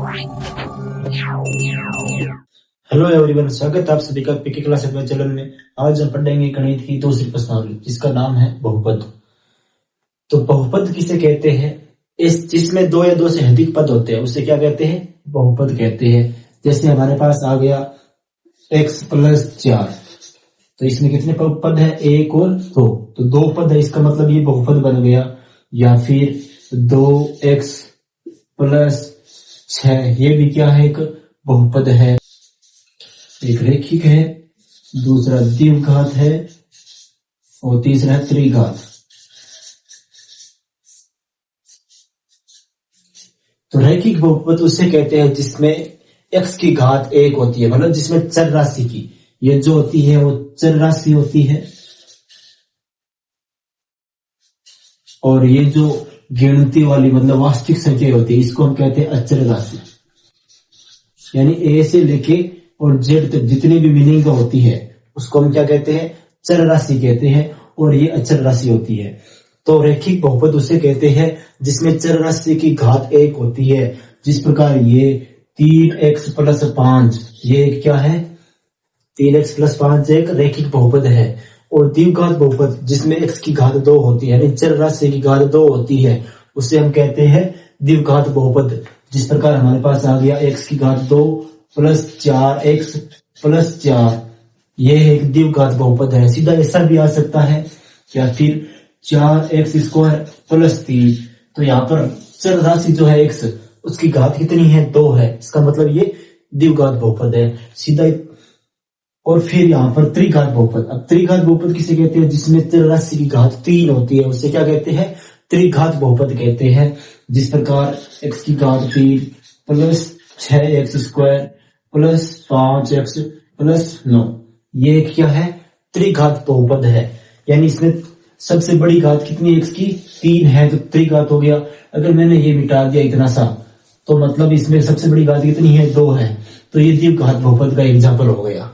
Hello everyone, स्वागत है आप सभी का पीके क्लास चैनल में। आज हम पढ़ेंगे गणित की दूसरी प्रश्नावली जिसका नाम है बहुपद। तो बहुपद किसे कहते हैं? इस जिसमें दो या दो से अधिक पद होते हैं उसे क्या कहते हैं? बहुपद कहते हैं। जैसे हमारे पास आ गया x + 4, तो इसमें कितने पद है? 1 और 2, तो 2 पद है, इसका मतलब ये बहुपद बन गया। या फिर 2x + 6, ये भी क्या है? एक बहुपद है। एक रैखिक है, दूसरा द्विघात है और तीसरा है त्रिघात। तो रैखिक बहुपद उसे कहते हैं जिसमें x की घात 1 होती है, मतलब जिसमें चर राशि की ये जो होती है वो चर राशि होती है, और ये जो गिनती वाली मतलब वास्तविक संख्या होती है इसको हम कहते हैं अचर राशि। यानी a से लेके और z तक जितनी भी मीनिंग का होती है उसको हम क्या कहते हैं? चर राशि कहते हैं, और ये अचर राशि होती है। तो रैखिक बहुपद उसे कहते हैं जिसमें चर राशि की घात 1 होती है। जिस प्रकार ये 3x + 5, ये क्या है? 3x + 5 एक रैखिक बहुपद है। और द्विघात बहुपद जिसमें x की घात 2 होती है, यानी चर राशि की घात 2 होती है, उसे हम कहते हैं द्विघात बहुपद। जिस प्रकार हमारे पास आ गया x की घात 2 + 4x + 4, ये एक द्विघात बहुपद है। सीधा ऐसा भी आ सकता है, या फिर 4x² + 3, तो यहाँ पर चर राशि जो है x, उसकी घात कितनी है? 2 है, इसका मतलब ये द्विघात बहुपद है सीधा। और फिर यहाँ पर त्रिघात बहुपद। अब त्रिघात बहुपद किसे कहते हैं? जिसमें चर राशि की घात 3 होती है, उसे क्या कहते हैं? त्रिघात बहुपद कहते हैं। जिस प्रकार x की घात 3 + 6x² + 5x + 9, ये क्या है? त्रिघात बहुपद है। यानी इसमें सबसे बड़ी घात कितनी है? x की 3 है, तो त्रिघात हो गया। अगर मैंने ये मिटा दिया इतना सा, तो मतलब इसमें सबसे बड़ी घात कितनी है? 2 है, तो ये द्विघात बहुपद का एग्जाम्पल हो गया।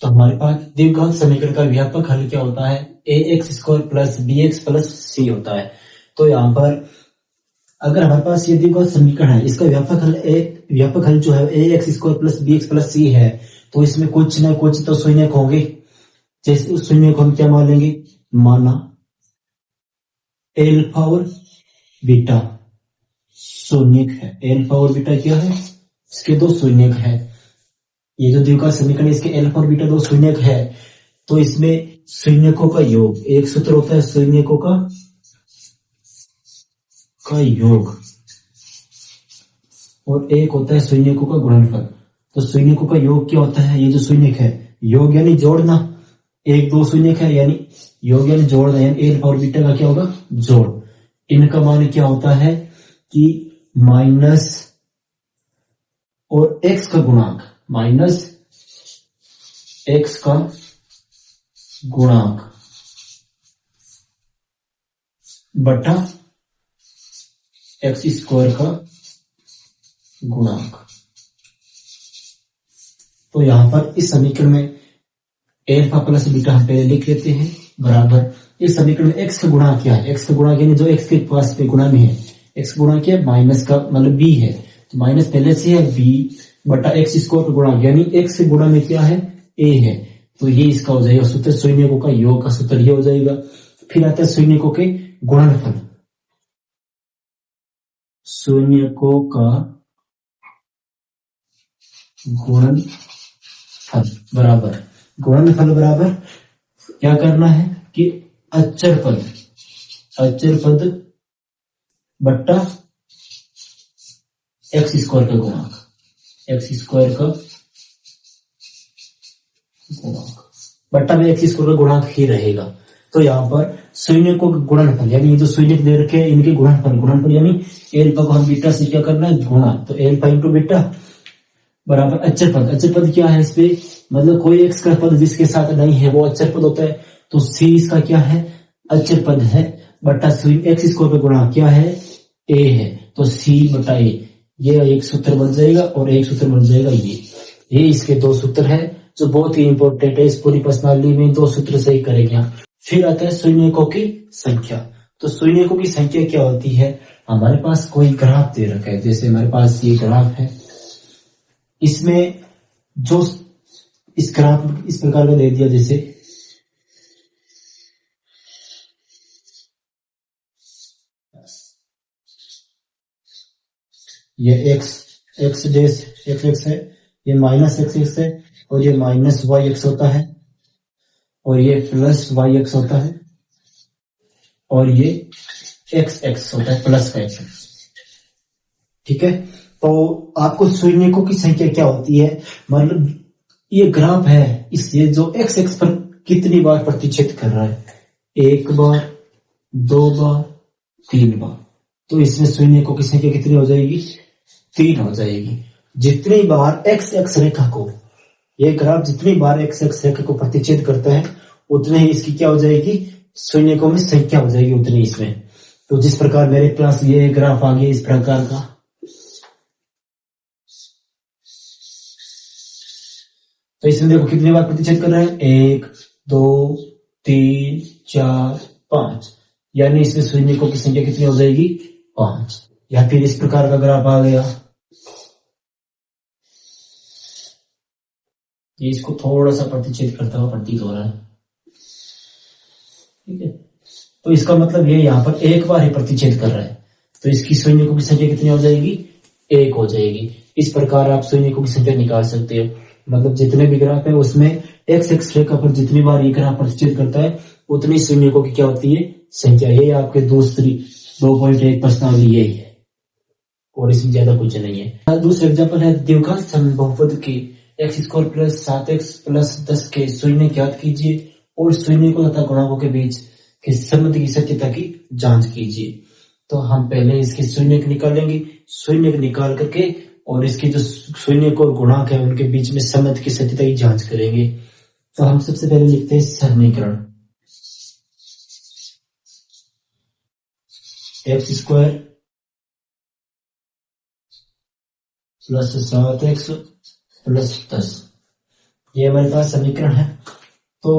तो हमारे पास द्विघात समीकरण का व्यापक हल क्या होता है? ax² + bx + c होता है। तो यहाँ पर अगर हमारे पास ये द्विघात समीकरण है, इसका व्यापक हल जो है ax² + bx + c है, तो इसमें कुछ ना कुछ तो शून्यक होंगे। जैसे उस शून्य को हम क्या मान लेंगे? माना अल्फा और बीटा शून्यक है। अल्फा और बीटा क्या है? इसके 2 शून्यक है। ये जो द्विघात समीकरण इसके अल्फा और बीटा 2 शून्यक है, तो इसमें शून्यकों का योग, एक सूत्र होता है शून्यकों का योग, और एक होता है शून्यकों का गुणनफल। तो शून्यकों का योग क्या होता है? ये जो शून्यक है, योग यानी जोड़ना, 1 2 शून्यक है, यानी योग यानी जोड़ना, यानी अल्फा और बीटा का क्या होगा? जोड़। इनका मान क्या होता है कि माइनस और x का गुणांक, माइनस x का गुणांक बटा x² का गुणांक। तो यहां पर इस समीकरण में अल्फा + बीटा हम पहले लिख लेते हैं, बराबर इस समीकरण में x का गुणांक क्या है? x का गुणांक यानी जो x के पास पे गुणा में है, x का गुणांक क्या है? माइनस का मतलब b है, तो माइनस पहले से है, b बटा x² का गुणांक, यानी x से गुणा में क्या है? a है। तो ये इसका हो जाएगा सूत्र, शून्यकों का योग का सूत्र ये हो जाएगा। फिर आता है शून्यकों के गुणनफल। शून्यकों का गुणनफल बराबर क्या करना है कि अचर पद बट्टा x² का गुणांक, बट्टा में x² का गुणांक ही रहेगा। तो यहाँ पर शून्यकों का गुणनफल, यानी ये जो शून्य दे रखे हैं इनके गुणनफल यानी अल्फा को हम बीटा से क्या करना है? गुणा। तो अल्फा × बीटा बराबर अचर पद क्या है? इस पे मतलब कोई x का पद जिसके साथ नहीं है वो अचर पद होता है। तो c इसका क्या है? अचर पद है, बटा x² का गुणांक क्या है? a है, तो c बटा a, ये एक सूत्र बन जाएगा और एक सूत्र बन जाएगा ये इसके 2 सूत्र है जो बहुत ही इंपॉर्टेंट है। इस पूरी प्रश्नावली में 2 सूत्र सही करेंगे। फिर आता है शून्यकों की संख्या। तो शून्यकों की संख्या क्या होती है? हमारे पास कोई ग्राफ दे रखा है, जैसे हमारे पास ये ग्राफ है, इसमें जो इस ग्राफ इस प्रकार का दे दिया, जैसे ये एक्स डेश एक्स है, ये माइनस एक्स है, और ये माइनस वाई एक्स होता है, और ये प्लस वाई एक्स होता है, और ये एक्स होता है प्लस का एक्स। ठीक है, तो आपको शून्यकों की संख्या क्या होती है, मतलब ये ग्राफ है, इससे जो एक्स एक्स पर कितनी बार प्रतिच्छेद कर रहा है, एक बार, दो बार, तीन बार, तो इसमें शून्यकों की संख्या कितनी हो जाएगी, 3 हो जाएगी। जितनी बार एक्स एक्स रेखा को, ये ग्राफ जितनी बार एक्स एक्स रेखा को प्रतिच्छेद करता है उतने ही इसकी क्या हो जाएगी, शून्यकों में संख्या हो जाएगी उतनी इसमें। तो जिस प्रकार मेरे पास ये ग्राफ आ गया इस प्रकार का, तो इसमें देखो कितनी बार प्रतिच्छेद कर रहा है, 1 2 3 4 5, यानी इसमें शून्यकों की संख्या कितनी हो जाएगी, 5। या फिर इस प्रकार का ग्राफ आ गया, ये इसको थोड़ा सा प्रतिच्छेद करता हुआ प्रतीत हो रहा है। ठीक है, तो इसका मतलब ये यहाँ पर एक बार ही प्रतिच्छेद कर रहा है, तो इसकी शून्यकों की संख्या कितनी हो जाएगी, 1 हो जाएगी। इस प्रकार आप शून्यकों की संख्या निकाल सकते हो, मतलब जितने भी ग्राफ है उसमें एक्स एक्स रेखा पर जितनी बार ये ग्राफ प्रतिच्छेद करता है उतनी शून्यकों की क्या होती है, संख्या। ये आपके दूसरी 2.1 प्रश्नावली यही है, और इसमें ज्यादा कुछ नहीं है। दूसरा एग्जाम्पल है, द्विघात समूह बहुपद के x² प्लस 7x प्लस 10 के शून्य ज्ञात कीजिए और शून्यकों तथा गुणांकों के बीच के संबंध की सत्यता की जांच कीजिए। तो हम पहले इसके शून्य निकालेंगे, शून्य निकाल करके और इसके जो शून्य और गुणांक है उनके बीच में संबंध की सत्यता की जांच करेंगे। तो हम सबसे पहले लिखते हैं समीकरण, x² प्लस 7x प्लस 10, ये हमारे पास समीकरण है। तो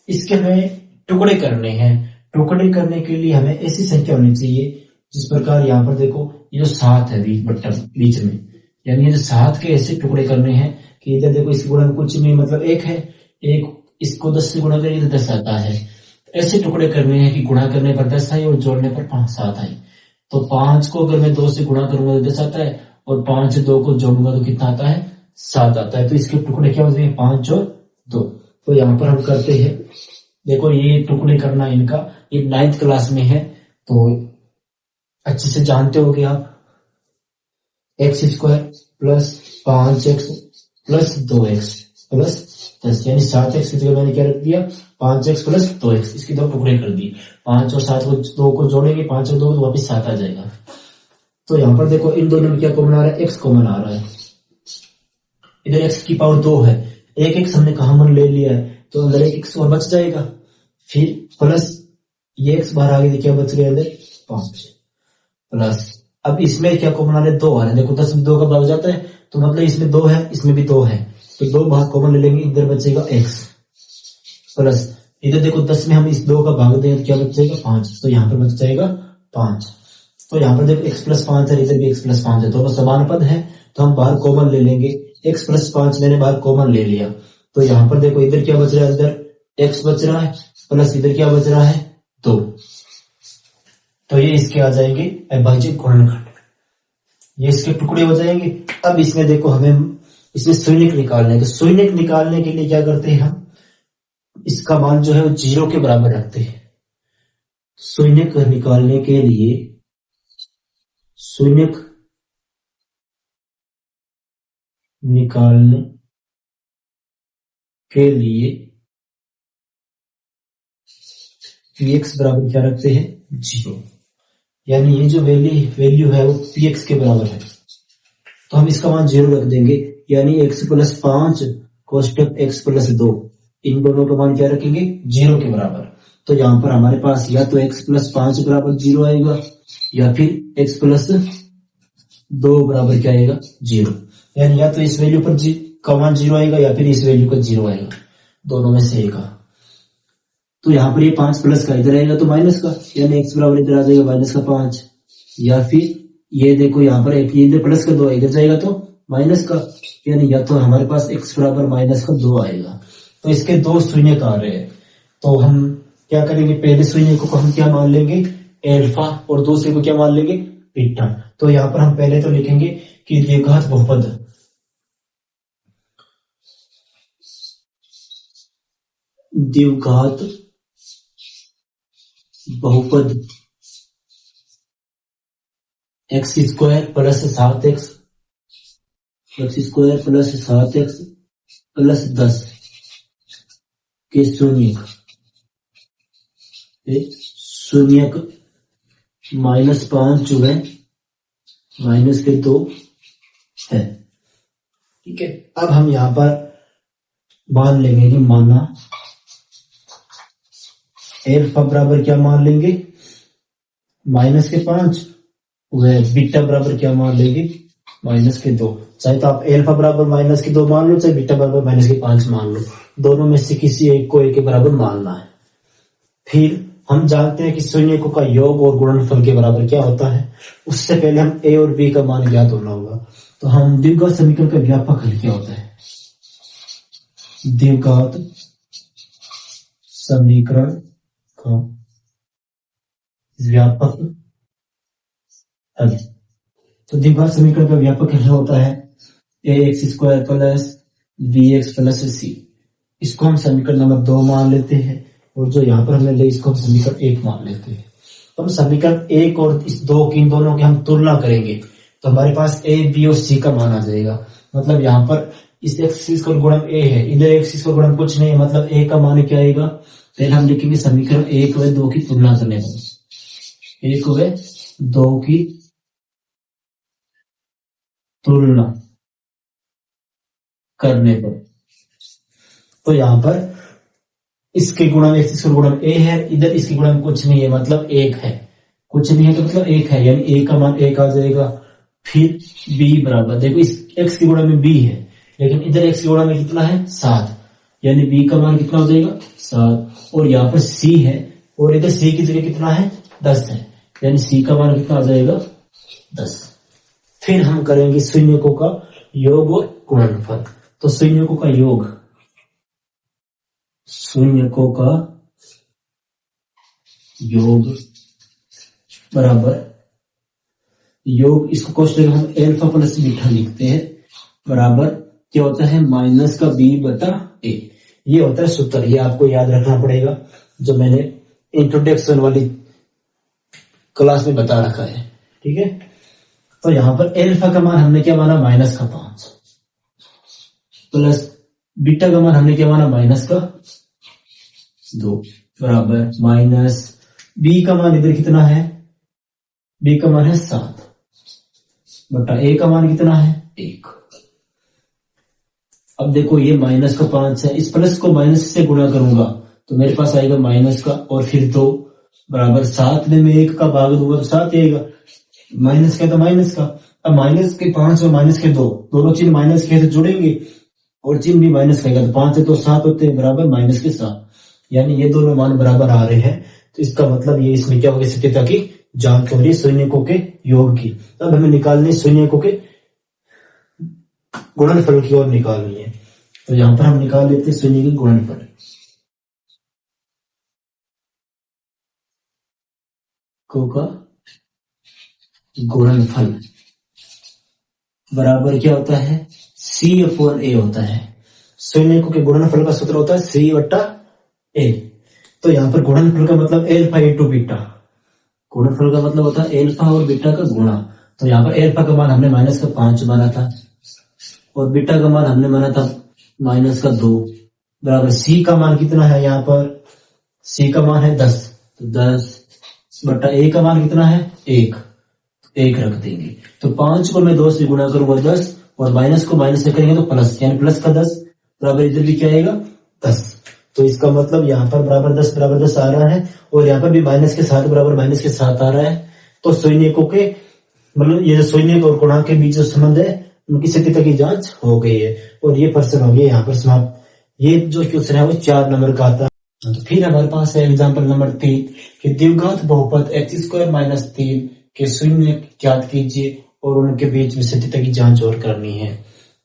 इसके हमें टुकड़े करने हैं, टुकड़े करने के लिए हमें ऐसी संख्या होनी चाहिए जिस प्रकार यहाँ पर देखो ये जो 7 है बीच में, यानी ये जो 7 के ऐसे टुकड़े करने हैं कि इधर देखो इसके गुणा कुछ नहीं, मतलब 1 है, 1 इसको 10 से गुणा करेंगे तो 10 आता है। ऐसे टुकड़े करने हैं कि गुणा करने पर 10 आए और जोड़ने पर 7 आए। तो 5 को अगर मैं 2 से गुणा करूंगा तो 10 आता है, और 5 से 2 को जोड़ूंगा तो कितना आता है, 7 आता है। तो इसके टुकड़े क्या हो जाएंगे, 5 और 2। तो यहाँ पर हम करते हैं, देखो ये टुकड़े करना इनका, ये 9th क्लास में है तो अच्छे से जानते होगे आप। x² plus 5x plus 2x plus 10, यानी 7x की जगह मैंने क्या रख दिया, 5x प्लस 2x, इसके 2 टुकड़े कर दिए। 5 और 7 को 2 को जोड़ेंगे, 5 और 2 तो वापिस 7 आ जाएगा। तो यहाँ पर देखो इन दोनों में क्या कॉमन आ रहा है, x कॉमन आ रहा है। इधर x की पावर 2 है, एक x हमने कॉमन ले लिया है तो अंदर एक x और बच जाएगा, फिर प्लस ये x बाहर आ गई, क्या बच गया अंदर 5 प्लस, अब इसमें क्या कॉमन आ रहा है, 2 आ रहा है। देखो 10 में 2 का भाग जाता है तो मतलब इसमें 2 है, इसमें भी 2 है, तो 2 भाग कॉमन ले लेंगे, इधर बचेगा x प्लस इधर देखो 10 में हम इस 2 का भाग देंगे तो क्या बच जाएगा 5, तो यहाँ पर बच जाएगा 5। तो यहाँ पर देखो x प्लस 5 है, इधर भी x प्लस 5 है, दोनों समान पद है तो हम बाहर कॉमन ले लेंगे। x प्लस 5 मैंने बाहर कॉमन ले लिया, तो यहाँ पर देखो इधर क्या बच रहा है, इधर x बच रहा है प्लस इधर क्या बच रहा है 2, तो ये इसके आ जाएंगे अभाज्य गुणनखंड, ये इसके टुकड़े हो जाएंगे। अब इसमें देखो हमें इसमें शून्य निकालने, तो शून्य निकालने के लिए क्या करते हैं हम, इसका मान जो है वो 0 के बराबर रखते हैं। शून्य निकालने के लिए शून्य निकालने के लिए px बराबर क्या रखते हैं 0, यानी ये जो वैल्यू है वो px के बराबर है, तो हम इसका मान 0 रख देंगे, यानी x प्लस 5 कोष्टक x प्लस 2, इन दोनों का मान क्या रखेंगे 0 के बराबर। तो यहाँ पर हमारे पास या तो x प्लस 5 बराबर 0 आएगा या फिर x प्लस 2 बराबर क्या आएगा 0, यानी या तो इस वैल्यू पर का मान 0 आएगा या फिर इस वैल्यू का 0 आएगा, दोनों में से एक। तो यहाँ पर ये 5 प्लस का इधर आएगा तो माइनस का, यानी x बराबर इधर आ जाएगा माइनस का 5, या फिर ये देखो यहाँ पर एक इधर प्लस का 2 इधर जाएगा तो माइनस का, यानी या तो हमारे पास x बराबर माइनस का 2 आएगा। तो इसके दो शून्य आ रहे हैं, तो हम क्या करेंगे, पहले शून्य को हम क्या मान लेंगे, एल्फा, और दूसरे को क्या मान लेंगे, बीटा। तो यहाँ पर हम पहले तो लिखेंगे कि द्विघात बहुपद, द्विघात बहुपद x square plus 7x, x square plus 7x plus 10 के शून्य माइनस 5 जो है माइनस के 2 है। ठीक है, अब हम यहां पर मान लेंगे कि माना एल्फा बराबर क्या मान लेंगे, माइनस के 5, वह बीटा बराबर क्या मान लेंगे, माइनस के 2। चाहे तो आप एल्फा बराबर माइनस के 2 मान लो, चाहे बीटा बराबर माइनस के 5 मान लो, दोनों में से किसी एक को एक के बराबर मानना है। फिर हम जानते हैं कि शून्यकों का योग और गुणनफल के बराबर क्या होता है। उससे पहले हम a और b का मान ज्ञात होना होगा। तो हम द्विघात समीकरण का व्यापक हल क्या होता है, द्विघात समीकरण का व्यापक हल। तो द्विघात समीकरण का व्यापक हल होता है ax square plus bx plus c। इसको हम समीकरण नंबर 2 मान लेते हैं, और जो यहाँ पर हमने ले इसको हम समीकरण 1 मान लेते हैं। तो हम समीकरण 1 और इस दो की, इन दोनों की हम तुलना करेंगे, तो हमारे पास a, b और c का मान आ जाएगा। मतलब यहाँ पर इस x का गुणन a है, इधर x का गुणन कुछ नहीं है, मतलब a का मान क्या आएगा, पहले हम लिखेंगे समीकरण 1 व 2 की तुलना करने पर, 1 व 2 की तुलना करने पर। तो यहाँ पर इसके गुणन x का गुणन a है, इधर इसके गुणन कुछ नहीं है, मतलब 1 है, कुछ नहीं है तो मतलब 1 है, यानी a का मान 1 आ जाएगा। फिर b बराबर, देखो इस x के गुणन में b है, लेकिन इधर x के गुणन में कितना है, 7, यानी b का मान कितना हो जाएगा, 7। और यहाँ पर c है, और इधर c की जगह कितना है, 10 है, यानी c का मान कितना आ जाएगा, 10। फिर हम करेंगे शून्यकों का योग और गुणनफल। तो शून्यकों का योग, शून्यकों का योग बराबर योग, इसको कोष्टक में हम एल्फा प्लस बीटा लिखते हैं, बराबर क्या होता है, माइनस का b बटा a। ये होता है सूत्र, ये आपको याद रखना पड़ेगा, जो मैंने इंट्रोडक्शन वाली क्लास में बता रखा है। ठीक है, तो यहां पर एल्फा का मान हमने क्या माना, माइनस का 5, प्लस बीटा का मान हमने क्या माना, माइनस का 2, बराबर माइनस b का मान इधर कितना है, b का मान है 7, बटा a का मान कितना है, 1। अब देखो ये माइनस का 5 है, इस प्लस को माइनस से गुणा करूंगा तो मेरे पास आएगा माइनस का, और फिर 2 बराबर 7 में मैं 1 का भाग दूंगा तो 7 आएगा, माइनस का तो माइनस का। अब माइनस के 5 और माइनस के 2, दोनों चिन्ह माइनस के तो जुड़ेंगे, और चिन्ह भी माइनस का आएगा, तो 5 है तो 7 होते हैं, बराबर माइनस के 7, यानी ये दोनों मान बराबर आ रहे हैं। तो इसका मतलब ये इसमें क्या होगी, सत्यता की जांच हो रही है शून्यकों के योग की। अब हमें निकालने शून्यकों के गुणनफल की ओर निकालनी है, तो यहां पर हम निकाल लेते हैं शून्य के गुणनफल। को का गुणनफल बराबर क्या होता है, c अपॉन a होता है। शून्यकों के गुणनफल का सूत्र होता है c बटा a। तो यहाँ पर गुणनफल का मतलब एल्फा इंटू बीटा, गुणनफल का मतलब होता है एल्फा और बीटा का गुणा। तो यहाँ पर एल्फा का मान हमने माइनस का 5 माना था, और बीटा का मान हमने माना था माइनस का 2, बराबर c का मान कितना है, यहाँ पर c का मान है 10, तो 10 बटा a का मान कितना है, 1, 1 रख देंगे। तो 5 को मैं 2 से गुणा करूंगा 10, और माइनस को माइनस से करेंगे तो प्लस, यानी प्लस का 10, बराबर इधर भी क्या आएगा, 10। तो इसका मतलब यहाँ पर बराबर 10 आ रहा है, और यहाँ पर भी माइनस के 7 बराबर माइनस के 7 आ रहा है। तो शून्यकों के मतलब ये जो शून्य और गुणा के बीच जो संबंध है, उनकी सत्यता की जांच हो गई है, और ये प्रश्न हो गया यहाँ पर समाप्त। ये जो क्वेश्चन है वो 4 नंबर का आता है। तो फिर हमारे पास है एग्जाम्पल नंबर 3 कि द्विघात बहुपद x² - 3 के शून्य ज्ञात कीजिए और उनके बीच में स्थिति की जांच और करनी है।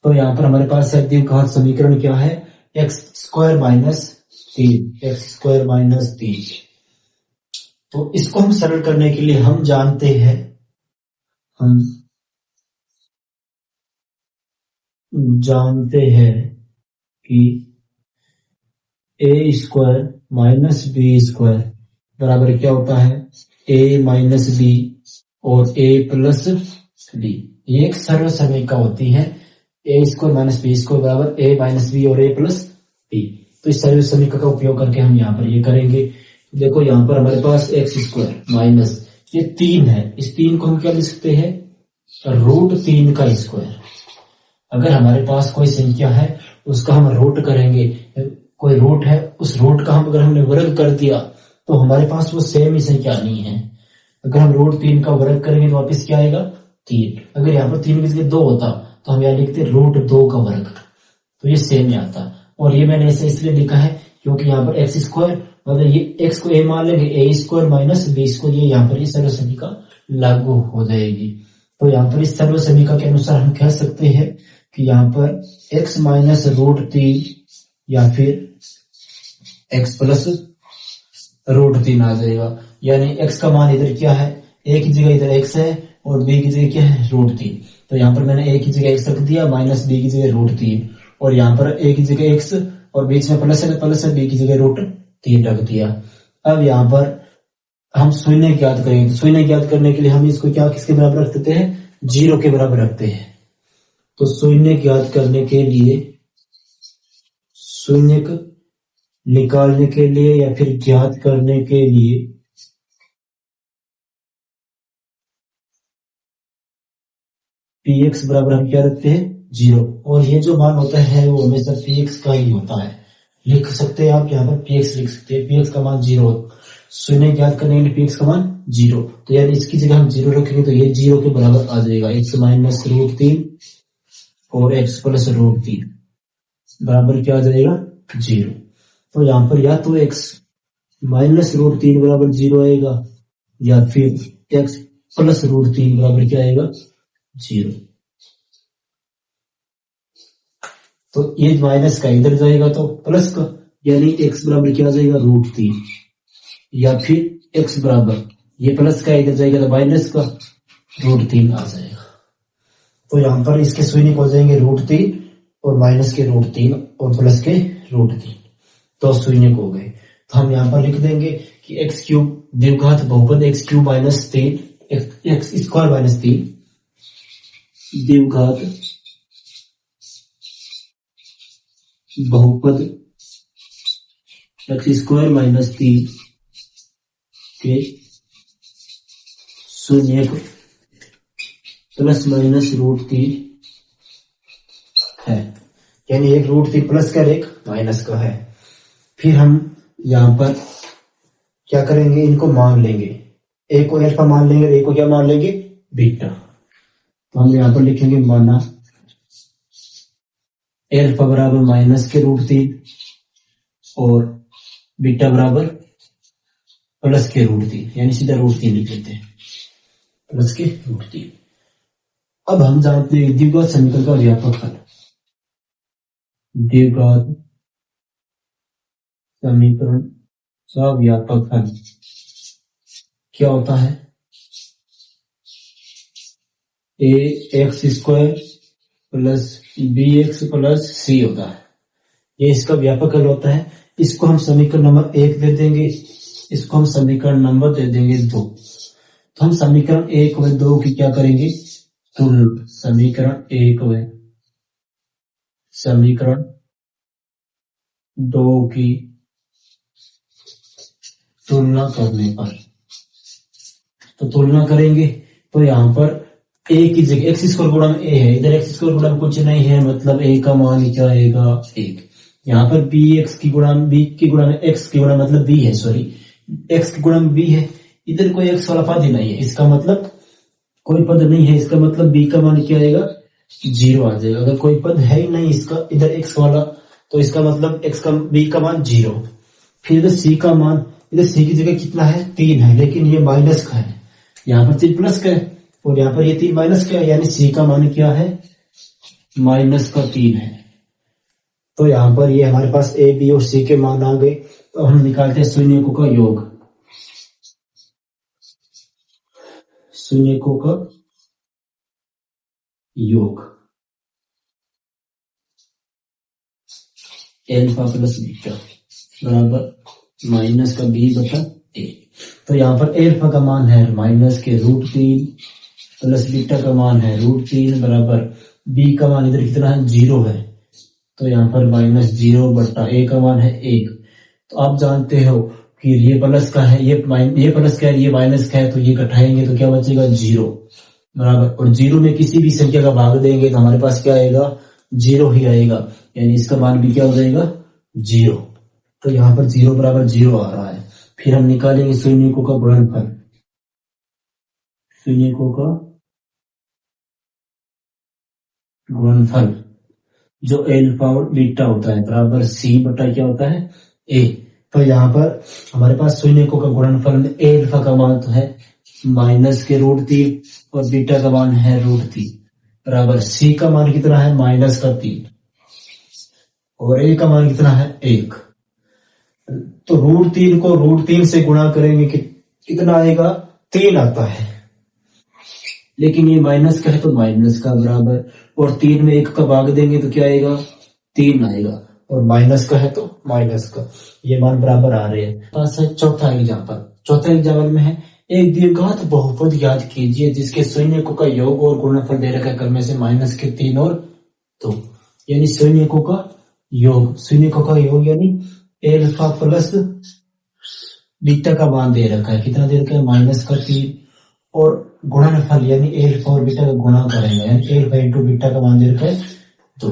तो यहाँ पर हमारे पास है द्विघात समीकरण क्या है, एक्स स्क्वायर माइनस 3। तो इसको हम सरल करने के लिए हम जानते हैं कि ए स्क्वायर माइनस बी स्क्वायर बराबर क्या होता है, ए माइनस बी और ए प्लस बी। ये एक सरल समीकरण होती है, ए स्क्वायर माइनस बी स्क्वायर बराबर ए माइनस बी और ए प्लस बी। तो इस सरल समीकरण का उपयोग करके हम यहाँ पर ये करेंगे। देखो यहाँ पर हमारे पास एक्स स्क्वायर माइनस ये 3 है, इस 3 को हम क्या लिख सकते हैं, √3 का स्क्वायर। अगर हमारे पास कोई संख्या है उसका हम रूट करेंगे, कोई रूट है उस रूट का हम अगर हमने वर्ग कर दिया तो हमारे पास वो सेम ही संख्या नहीं है। अगर हम √3 का वर्ग करेंगे तो वापस क्या आएगा, 3। अगर यहाँ पर 3 की जगह 2 होता तो हम यहाँ लिखते √2 का वर्ग, तो ये सेम नहीं आता। और ये मैंने ऐसे इसलिए लिखा है क्योंकि यहाँ पर एक्स स्क्वायर मतलब ये एक्स को ए मान लेंगे, ए स्क्वायर माइनस बी स्क्वायर, ये यहाँ पर सरल समीकरण लागू हो जाएगी। तो यहाँ पर इस सरल समीकरण के अनुसार हम कह सकते हैं कि यहाँ पर x माइनस √3 या फिर x प्लस √3 आ जाएगा। यानी x का मान इधर क्या है, a की जगह इधर x है और b की जगह क्या है, √3। तो यहाँ पर मैंने a की जगह x रख दिया माइनस b की जगह √3, और यहाँ पर a की जगह x और बीच में प्लस है b की जगह √3 रख दिया। अब यहाँ पर हम शून्य ज्ञात करेंगे, तो शून्य ज्ञात करने के लिए हम इसको क्या किसके बराबर रख देते हैं, 0 के बराबर रखते हैं। तो शून्य ज्ञात करने के लिए, शून्य निकालने के लिए या फिर ज्ञात करने के लिए px बराबर हम क्या रखते हैं, 0। और ये जो मान होता है वो हमेशा px का ही होता है। लिख सकते हैं आप यहाँ पर px लिख सकते हैं, px का मान 0। शून्य ज्ञात करने के लिए px का मान 0, तो यानी इसकी जगह हम 0 रखेंगे तो ये 0 के बराबर आ जाएगा। x माइनस √3 और x प्लस √3 बराबर क्या आ जाएगा, 0। तो यहाँ पर या तो x माइनस √3 बराबर 0 आएगा या फिर x प्लस √3 बराबर क्या आएगा, 0। तो ये माइनस का इधर जाएगा तो प्लस का, यानी x बराबर क्या आ जाएगा, √3, या फिर x बराबर ये प्लस का इधर जाएगा तो माइनस का √3 आ जाएगा। तो यहाँ पर इसके शून्य हो जाएंगे √3 और माइनस के √3 और प्लस के √3, तो शून्य हो गए। तो हम यहाँ पर लिख देंगे कि x क्यूब द्विघात बहुपद x cube minus 3 x square minus 3 द्विघात बहुपद x स्क्वायर माइनस 3 के शून्य प्लस माइनस √3 है, यानी एक √3 प्लस का एक माइनस का है। फिर हम यहाँ पर क्या करेंगे, इनको मान लेंगे, ए को अल्फा मान लेंगे, ए को क्या मान लेंगे, बीटा। तो हम यहाँ पर लिखेंगे माना अल्फा बराबर माइनस के √3 और बीटा बराबर प्लस के √3, यानी सीधा √3 लिख लेते हैं, प्लस के √3। अब हम जानते हैं द्विघात समीकरण का व्यापक हल। द्विघात समीकरण का व्यापक हल क्या होता है, ax² plus bx plus c होता है। ये इसका व्यापक हल होता है। इसको हम समीकरण नंबर 1 दे देंगे, इसको हम समीकरण नंबर दे देंगे 2। तो हम समीकरण 1 व 2 की क्या करेंगे, तुलना। समीकरण 1 व समीकरण 2 की तुलना करने पर, तो तुलना करेंगे तो यहाँ पर a की जगह x² गुणा में a है, इधर x² गुणा में कुछ नहीं है, मतलब a का मान क्या आएगा, 1। यहाँ पर bx की गुणा में b की गुणा में x की गुणा मतलब b है, सॉरी x की गुणा में b है, इधर कोई x वाला पद ही नहीं है, इसका मतलब कोई पद नहीं है, इसका मतलब b का मान क्या आएगा, 0 आ जाएगा। अगर कोई पद है ही नहीं इसका इधर x वाला, तो इसका मतलब b का मान 0। फिर इधर c का मान, इधर c की जगह कितना है, 3 है, लेकिन ये माइनस का है, यहाँ पर 3 प्लस का है, और यहाँ पर ये 3 माइनस क्या है, यानी सी का मान क्या है, -3 है। तो यहाँ पर ये हमारे पास ए बी और सी के मान आ गए। तो हम निकालते हैं शून्यकों का योग। शून्यकों का योग एल्फा प्लस बीटा बराबर माइनस का बी बटा ए। तो यहाँ पर एल्फा का मान है -√3 प्लस बीटा का मान है √3 बराबर बी का मान इधर कितना है, 0 है। तो यहाँ पर -0 बटा ए का मान है 1। तो आप जानते हो कि ये प्लस का है, ये प्लस का है, ये माइनस का है, तो ये घटाएंगे तो क्या बचेगा, 0 बराबर। और 0 में किसी भी संख्या का भाग देंगे तो हमारे पास क्या आएगा, 0 ही आएगा, यानी इसका मान भी क्या हो जाएगा, 0। तो यहाँ पर 0 बराबर 0 आ रहा है। फिर हम निकालेंगे शून्यकों का गुणनफल। शून्यकों का गुणनफल जो एल्फा और बीटा होता है बराबर सी बटा क्या होता है, ए। तो यहाँ पर हमारे पास शून्यकों का गुणनफल में एल्फा का मान तो है -√3 और बीटा का मान है √3 बराबर सी का मान कितना है, -3 और ए का मान कितना है, 1। तो √3 को √3 से गुणा करेंगे कि कितना आएगा, 3 आता है। लेकिन ये माइनस का है तो माइनस का बराबर, और 3 में 1 का भाग देंगे तो क्या आएगा, 3 आएगा, और माइनस का है तो माइनस का, ये मान बराबर आ रहे हैं। पास है चौथा एग्जाम्पल। चौथा एग्जाम्पल में है एक दीर्घात बहुपद याद कीजिए जिसके शून्यकों का योग और गुणनफल दे रखा है क्रम में से -3 और 2। यानी शून्यकों का योग, शून्यकों का योग यानी एल्फा प्लस बीटा का मान दे रखा है, कितना दे रखा है, -3 और गुणनफल यानी एल्फा और बीटा का गुणा करेंगे, यानी एल्फा इंटू बीटा का मान दे रखा है 2।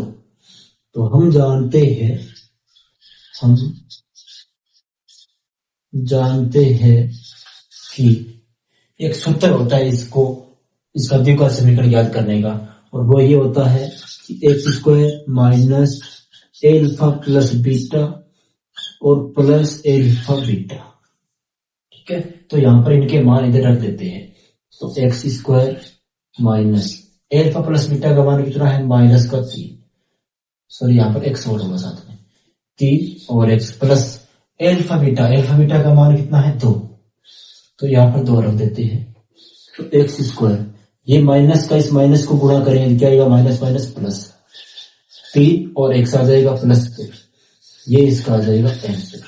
तो हम जानते हैं कि एक सूत्र होता है इसका द्विघात समीकरण याद करने का, और वो ये होता है कि x² minus alpha plus beta और प्लस एल्फा बीटा। ठीक है, तो यहाँ पर इनके मान इधर रख देते हैं। तो x² minus alpha plus beta का मान कितना है, -3, सॉरी यहाँ पर x और होगा साथ में 3 और x प्लस एल्फा बीटा का मान कितना है, 2। तो यहाँ पर 2 रख देते हैं। तो x², ये माइनस का इस माइनस को गुणा करेंगे क्या आएगा, माइनस प्लस 3 और x आ जाएगा +2, ये इसका आ जाएगा आंसर।